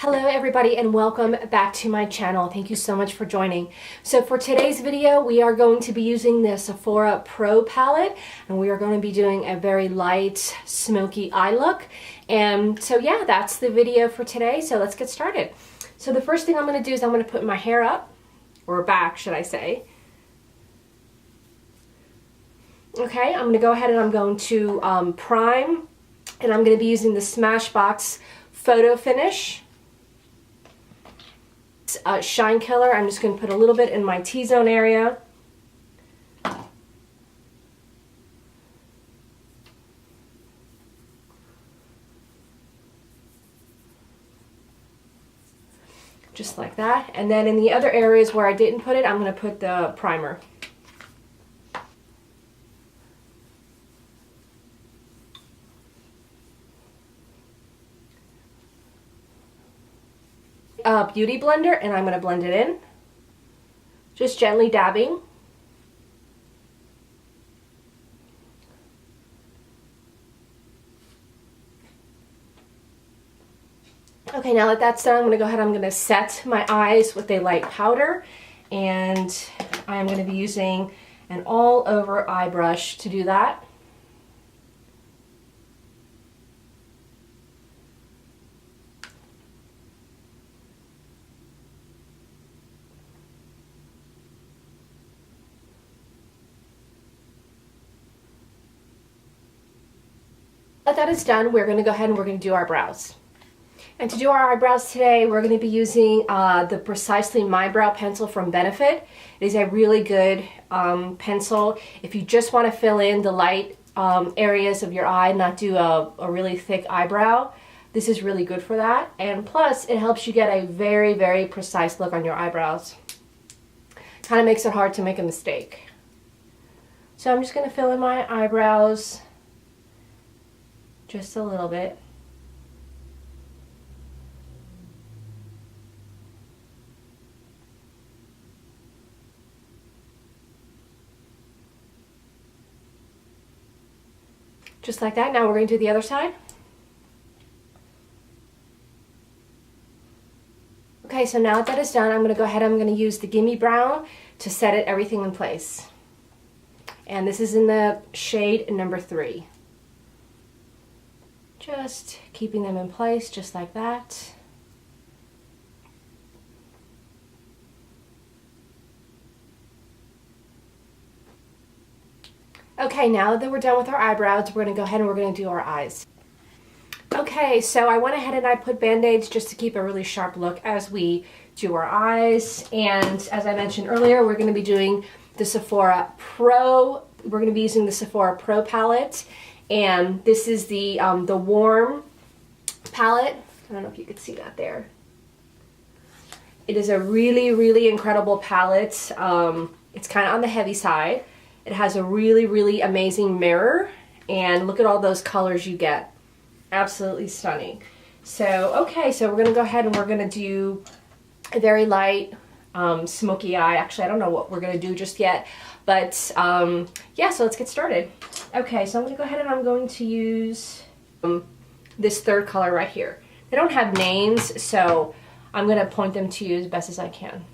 Hello everybody and welcome back to my channel. Thank you so much for joining. So for today's video we are going to be using the Sephora Pro palette and we are going to be doing a very light smoky eye look. And so yeah, that's the video for today. So let's get started. So the first thing I'm going to do is I'm going to put my hair up, or back should I say. Okay, I'm going to go ahead and I'm going to prime, and I'm going to be using the Smashbox Photo Finish. Shine Killer. I'm just going to put a little bit in my T-zone area. Just like that. And then in the other areas where I didn't put it, I'm going to put the primer. Beauty blender, and I'm going to blend it in. Just gently dabbing. Okay, now that that's done, I'm going to go ahead, I'm going to set my eyes with a light powder, and I'm going to be using an all over eye brush to do that. Now that is done, we're going to go ahead and we're going to do our brows. And to do our eyebrows today, we're going to be using the Precisely My Brow pencil from Benefit. It is a really good pencil if you just want to fill in the light areas of your eye, not do a really thick eyebrow. This is really good for that. And plus, it helps you get a very, very precise look on your eyebrows. Kind of makes it hard to make a mistake. So I'm just going to fill in my eyebrows just a little bit. Just like that. Now we're going to do the other side. Okay, so now that is done, I'm going to go ahead, I'm going to use the Gimme Brow to set everything in place. And this is in the shade number 3. Just keeping them in place just like that. Okay, now that we're done with our eyebrows, we're going to go ahead and we're going to do our eyes. Okay, so I went ahead and I put band-aids just to keep a really sharp look as we do our eyes. And as I mentioned earlier, we're going to be doing the Sephora Pro. We're going to be using the Sephora Pro palette. And this is the Warm palette. I don't know if you could see that there. It is a really, really incredible palette. It's kind of on the heavy side. It has a really, really amazing mirror. And look at all those colors you get. Absolutely stunning. So, okay, so we're going to go ahead and we're going to do a very light smoky eye. Actually, I don't know what we're going to do just yet. But, yeah, so let's get started. Okay, so I'm going to go ahead and I'm going to use this third color right here. They don't have names, so I'm going to point them to you as best as I can.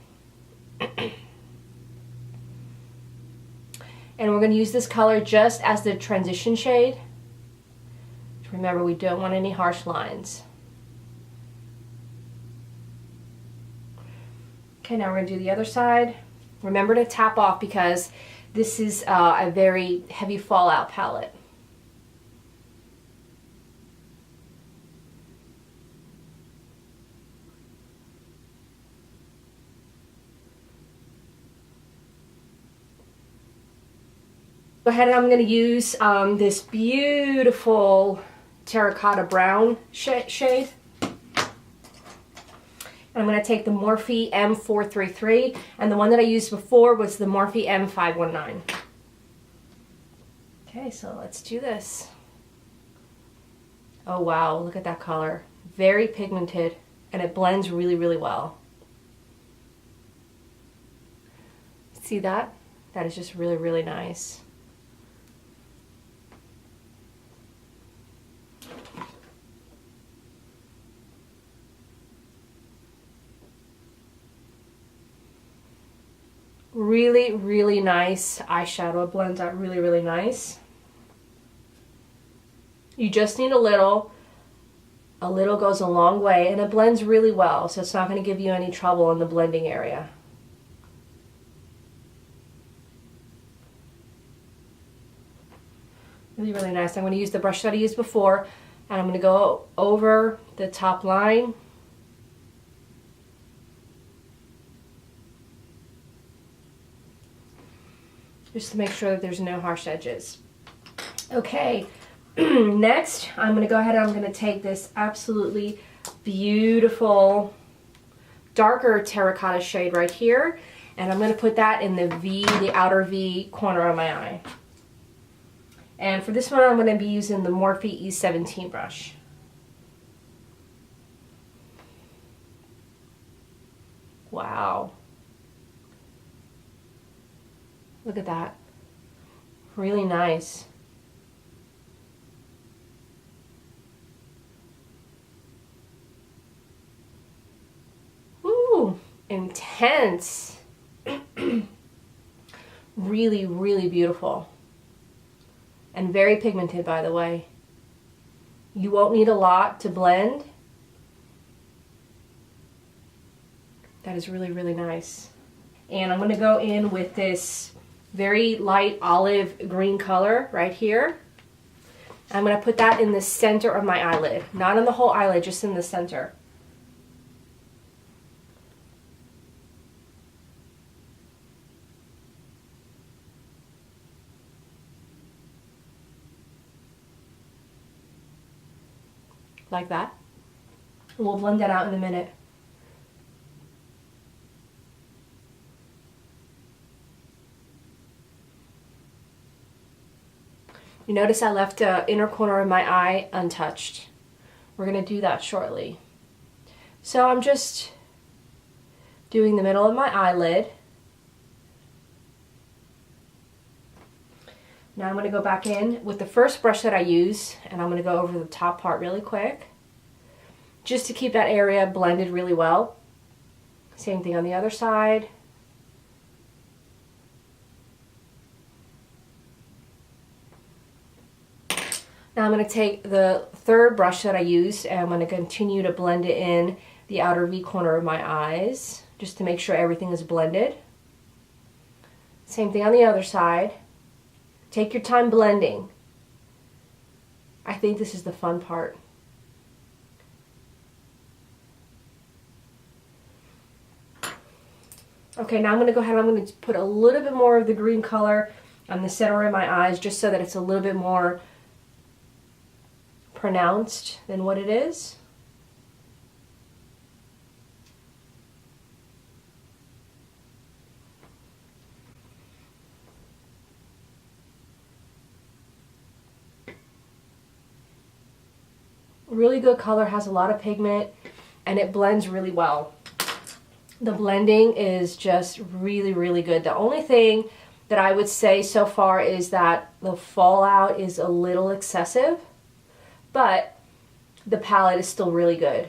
And we're going to use this color just as the transition shade. Remember, we don't want any harsh lines. Okay, now we're going to do the other side. Remember to tap off because this is a very heavy fallout palette. Go ahead and I'm going to use this beautiful terracotta brown shade. I'm going to take the Morphe M433, and the one that I used before was the Morphe M519. Okay, so let's do this. Oh wow, look at that color. Very pigmented, and it blends really, really well. See that? That is just really, really nice. really, really nice eyeshadow. It blends out really, really nice. You just need a little. A little goes a long way, and it blends really well, so it's not going to give you any trouble in the blending area. Really, really nice. I'm going to use the brush that I used before, and I'm going to go over the top line. Just to make sure that there's no harsh edges. Okay, next I'm going to go ahead and I'm going to take this absolutely beautiful darker terracotta shade right here, and I'm going to put that in the outer V corner of my eye. And for this one, I'm going to be using the Morphe E17 brush. Wow. Look at that. Really nice. Ooh, intense. Really, really beautiful. And very pigmented, by the way. You won't need a lot to blend. That is really, really nice. And I'm going to go in with this very light olive green color right here. I'm going to put that in the center of my eyelid. Not in the whole eyelid, just in the center. Like that. And we'll blend that out in a minute. You notice I left the inner corner of my eye untouched. We're going to do that shortly. So I'm just doing the middle of my eyelid. Now I'm going to go back in with the first brush that I use, and I'm going to go over the top part really quick, just to keep that area blended really well. Same thing on the other side. Now I'm going to take the third brush that I used, and I'm going to continue to blend it in the outer V corner of my eyes, just to make sure everything is blended. Same thing on the other side. Take your time blending. I think this is the fun part. Okay, now I'm going to go ahead and I'm going to put a little bit more of the green color on the center of my eyes, just so that it's a little bit more pronounced than what it is. Really good color, has a lot of pigment, and it blends really well. The blending is just really, really good. The only thing that I would say so far is that the fallout is a little excessive, but the palette is still really good.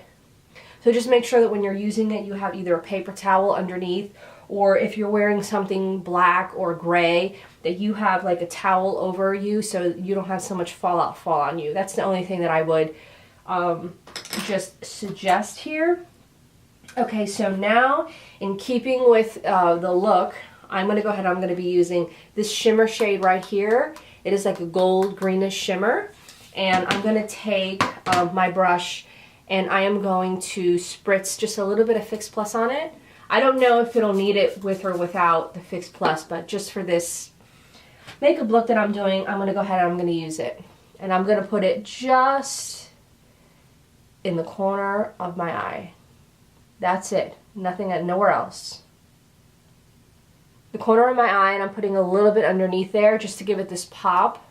So just make sure that when you're using it, you have either a paper towel underneath, or if you're wearing something black or gray, that you have like a towel over you so you don't have so much fallout fall on you. That's the only thing that I would just suggest here. Okay, so now in keeping with the look, I'm going to go ahead and I'm going to be using this shimmer shade right here. It is like a gold greenish shimmer, and I'm going to take my brush and I am going to spritz just a little bit of Fix Plus on it. I don't know if it'll need it with or without the Fix Plus, but just for this makeup look that I'm doing, I'm going to go ahead and I'm going to use it. And I'm going to put it just in the corner of my eye. That's it. Nothing, nowhere else. The corner of my eye, and I'm putting a little bit underneath there just to give it this pop.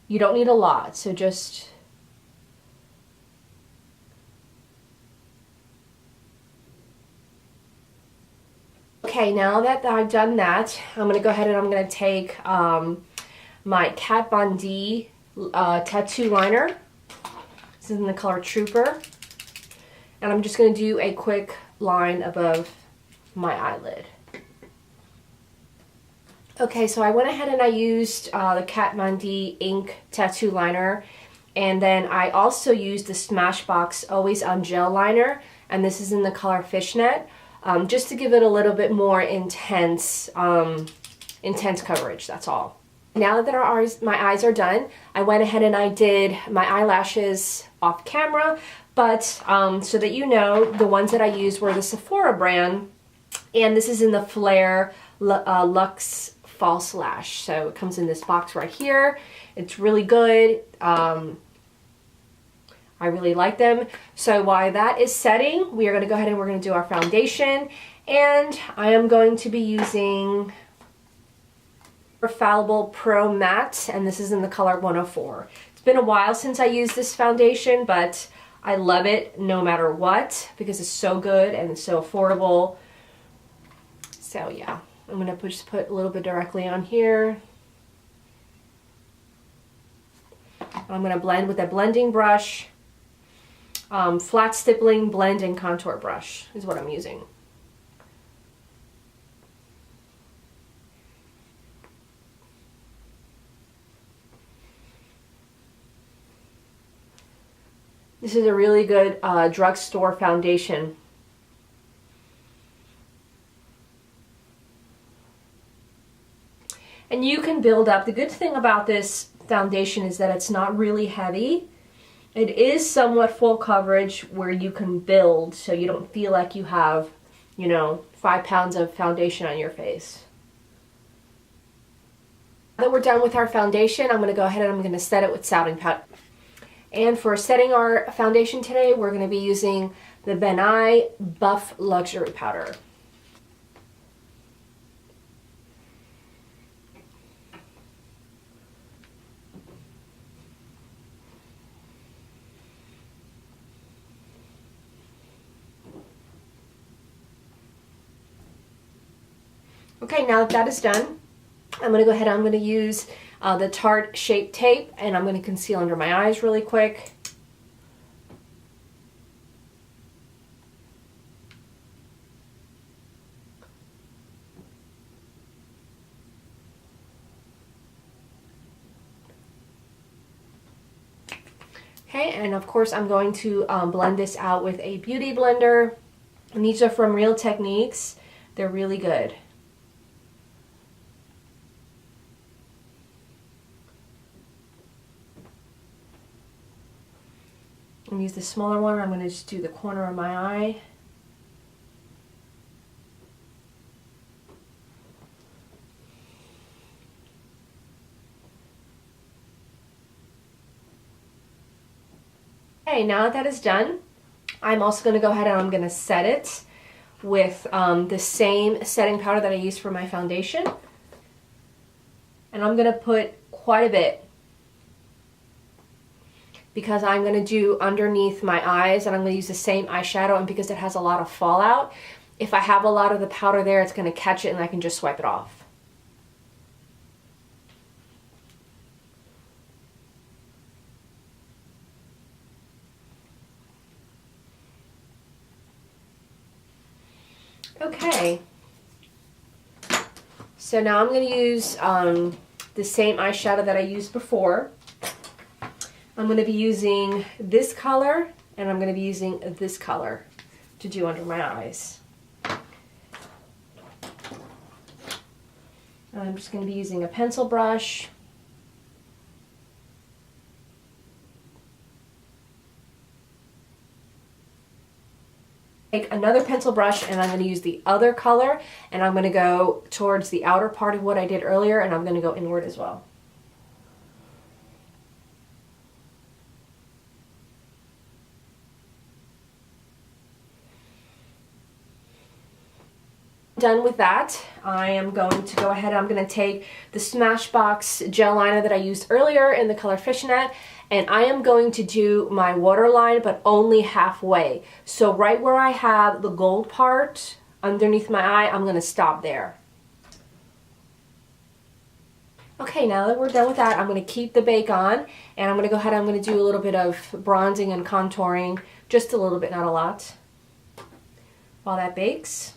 You don't need a lot, so just... Okay, now that I've done that, I'm going to go ahead and I'm going to take my Kat Von D tattoo liner. This is in the color Trooper. And I'm just going to do a quick line above my eyelid. Okay, so I went ahead and I used the Katmandu ink tattoo liner, and then I also used the Smashbox Always On Gel liner, and this is in the color Fishnet, just to give it a little bit more intense coverage, that's all. Now that my eyes are done, I went ahead and I did my eyelashes off camera, but so that you know, the ones that I used were the Sephora brand, and this is in the Flare Luxe False Lash. So it comes in this box right here. It's really good. I really like them. So while that is setting, we are going to go ahead and we're going to do our foundation, and I am going to be using Infallible Pro Matte, and this is in the color 104. It's been a while since I used this foundation, but I love it no matter what because it's so good and it's so affordable. So yeah, I'm going to just put a little bit directly on here. I'm going to blend with a blending brush. Flat stippling blend and contour brush is what I'm using. This is a really good drugstore foundation. And you can build up. The good thing about this foundation is that it's not really heavy. It is somewhat full coverage where you can build, so you don't feel like you have, you know, 5 pounds of foundation on your face. Now that we're done with our foundation, I'm going to go ahead and I'm going to set it with setting powder. And for setting our foundation today, we're going to be using the Nye Buff Luxury Powder. Okay, now that that is done, I'm going to go ahead and I'm going to use the Tarte Shape Tape, and I'm going to conceal under my eyes really quick. Okay, and of course I'm going to blend this out with a beauty blender, and these are from Real Techniques. They're really good. I'm going to use the smaller one. I'm going to just do the corner of my eye. Okay, now that that is done, I'm also going to go ahead and I'm going to set it with the same setting powder that I used for my foundation. And I'm going to put quite a bit, because I'm going to do underneath my eyes, and I'm going to use the same eyeshadow, and because it has a lot of fallout, if I have a lot of the powder there, it's going to catch it and I can just swipe it off. Okay, so now I'm going to use the same eyeshadow that I used before. I'm going to be using this color, and I'm going to be using this color to do under my eyes. I'm just going to be using a pencil brush. Take another pencil brush, and I'm going to use the other color, and I'm going to go towards the outer part of what I did earlier, and I'm going to go inward as well. Done with that, I am going to go ahead, I'm going to take the Smashbox gel liner that I used earlier in the color Fishnet, and I am going to do my waterline, but only halfway. So right where I have the gold part underneath my eye, I'm going to stop there. Okay, now that we're done with that, I'm going to keep the bake on, and I'm going to go ahead, I'm going to do a little bit of bronzing and contouring, just a little bit, not a lot, while that bakes.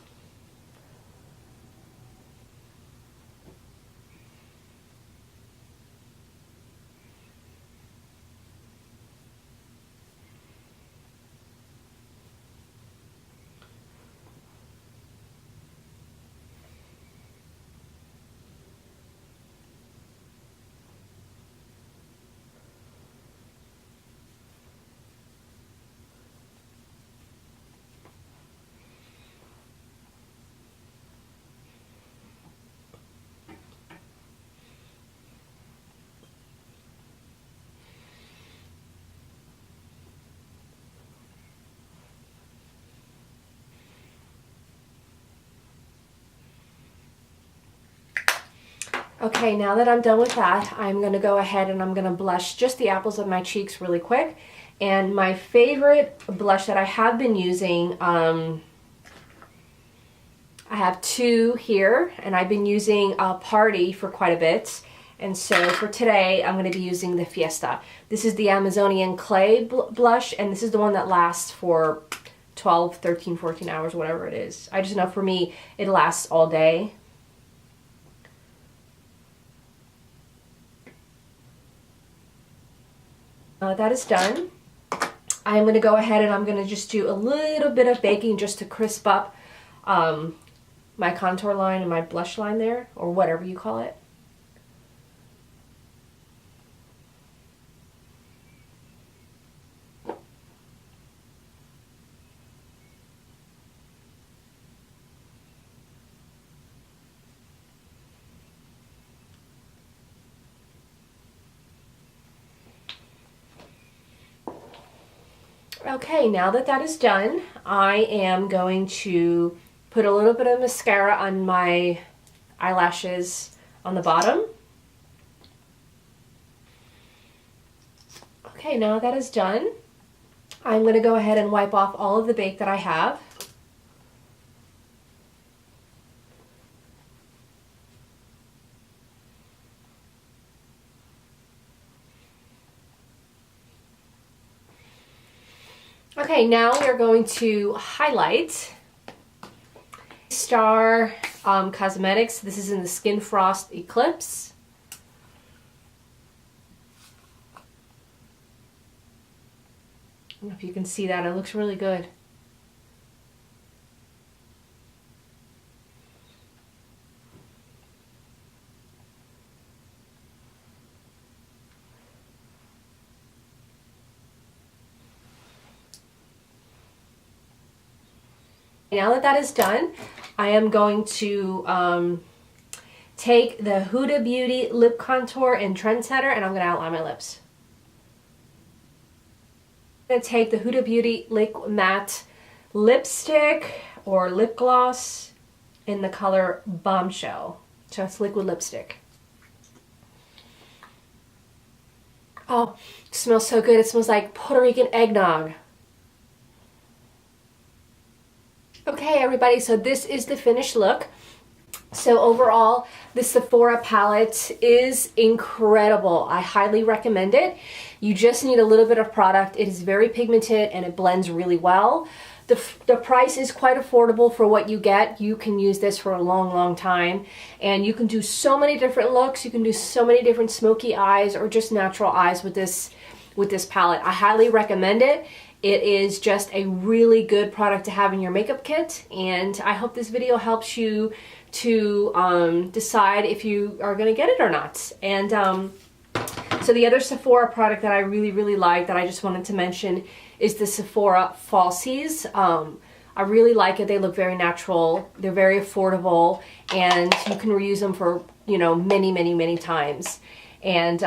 Okay, now that I'm done with that, I'm going to go ahead and I'm going to blush just the apples of my cheeks really quick. And my favorite blush that I have been using, I have two here, and I've been using Party for quite a bit. And so for today, I'm going to be using the Fiesta. This is the Amazonian Clay blush, and this is the one that lasts for 12, 13, 14 hours, whatever it is. I just know for me, it lasts all day. That is done. I'm going to go ahead and I'm going to just do a little bit of baking just to crisp up my contour line and my blush line there, or whatever you call it. Okay, now that that is done, I am going to put a little bit of mascara on my eyelashes on the bottom. Okay, now that is done, I'm going to go ahead and wipe off all of the bake that I have. Okay, now we are going to highlight Star Cosmetics. This is in the Skin Frost Eclipse. I don't know if you can see that. It looks really good. Now that that is done, I am going to take the Huda Beauty Lip Contour in Trendsetter, and I'm going to outline my lips. I'm going to take the Huda Beauty Liquid Matte Lipstick or Lip Gloss in the color BombShell. So it's liquid lipstick. Oh, it smells so good. It smells like Puerto Rican eggnog. Okay, everybody, so this is the finished look. So overall, the Sephora palette is incredible. I highly recommend it. You just need a little bit of product. It is very pigmented and it blends really well. The price is quite affordable for what you get. You can use this for a long, long time. And you can do so many different looks. You can do so many different smoky eyes or just natural eyes with this palette. I highly recommend it. It is just a really good product to have in your makeup kit, and I hope this video helps you to decide if you are going to get it or not. And so the other Sephora product that I really like that I just wanted to mention is the Sephora Falsies. I really like it. They look very natural. They're very affordable, and you can reuse them for, you know, many times. And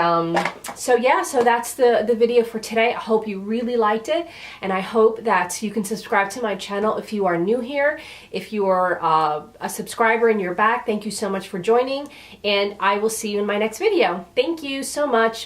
so yeah, so that's the video for today. I hope you really liked it, and I hope that you can subscribe to my channel if you are new here. If you are a subscriber and you're back, thank you so much for joining, and I will see you in my next video. Thank you so much.